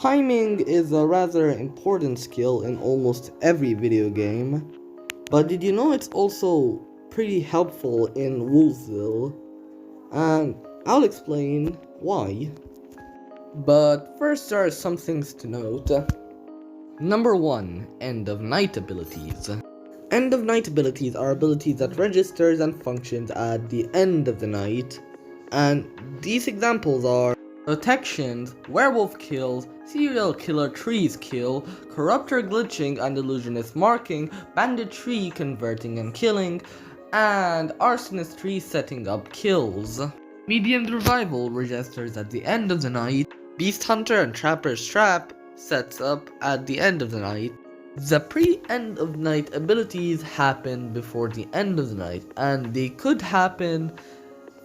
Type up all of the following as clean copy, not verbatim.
Timing is a rather important skill in almost every video game, but did you know it's also pretty helpful in Wolvesville? And I'll explain why. But first, there are some things to note. Number 1, end of night abilities. End of night abilities are abilities that registers and functions at the end of the night, and these examples are detections, werewolf kills, serial killer trees kill, corruptor glitching and illusionist marking, bandit tree converting and killing, and arsonist tree setting up kills. Medium's revival registers at the end of the night, beast hunter and trapper's trap sets up at the end of the night. The pre-end of night abilities happen before the end of the night, and they could happen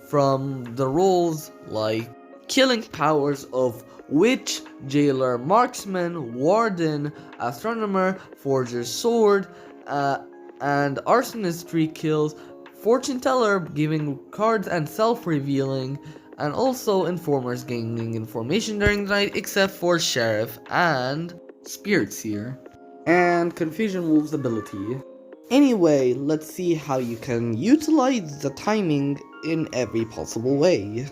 from the roles like killing powers of witch, jailer, marksman, warden, astronomer, forger's sword, and arsonistry kills, fortune teller giving cards and self-revealing, and also informers gaining information during the night except for sheriff and spirit seer, and confusion wolf's ability. Anyway, let's see how you can utilize the timing in every possible way.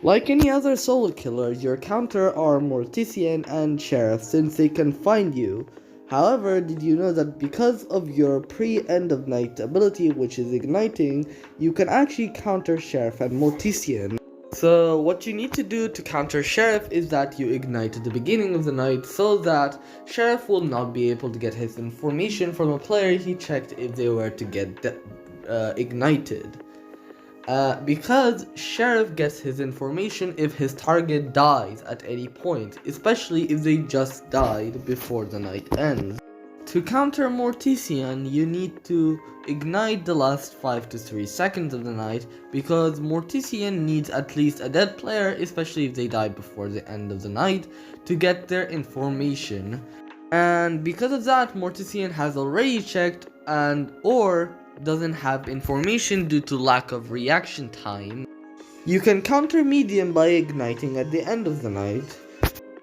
Like any other solo killer, your counter are Mortician and Sheriff since they can find you. However, did you know that because of your pre-end of night ability, which is igniting, you can actually counter Sheriff and Mortician? So what you need to do to counter Sheriff is that you ignite at the beginning of the night so that Sheriff will not be able to get his information from a player he checked if they were to get ignited. Because Sheriff gets his information if his target dies at any point, especially if they just died before the night ends. To counter Mortician, you need to ignite the last 5 to 3 seconds of the night, because Mortician needs at least a dead player, especially if they die before the end of the night, to get their information. And because of that, Mortician has already checked or doesn't have information due to lack of reaction time. You can counter Medium by igniting at the end of the night.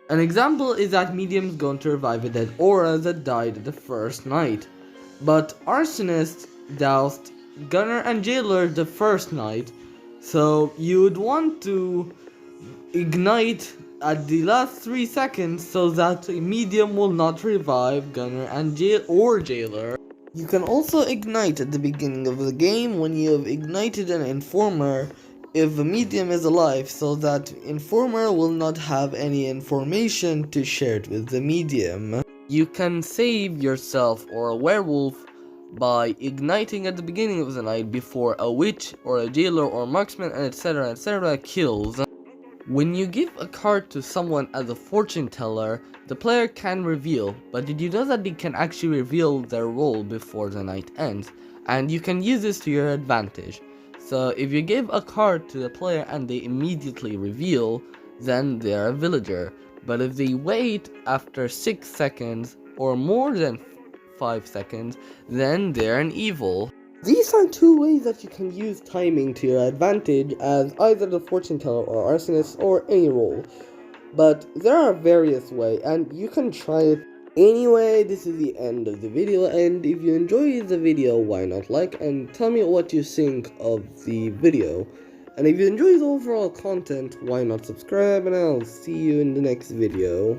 An example is that Medium's going to revive a dead aura that died at the first night, but Arsonist doused Gunner and Jailer the first night, so you would want to ignite at the last 3 seconds so that Medium will not revive Gunner and Jailer. You can also ignite at the beginning of the game when you have ignited an Informer if the Medium is alive, so that Informer will not have any information to share with the Medium. You can save yourself or a werewolf by igniting at the beginning of the night before a witch or a jailer or marksman and etc. kills. When you give a card to someone as a fortune teller, the player can reveal, but did you know that they can actually reveal their role before the night ends? And you can use this to your advantage. So if you give a card to the player and they immediately reveal, then they're a villager. But if they wait after 6 seconds or more than 5 seconds, then they're an evil. These are 2 ways that you can use timing to your advantage as either the fortune teller or arsonist or any role. But there are various ways and you can try it. Anyway, this is the end of the video, and if you enjoyed the video, why not like and tell me what you think of the video. And if you enjoy the overall content, why not subscribe, and I'll see you in the next video.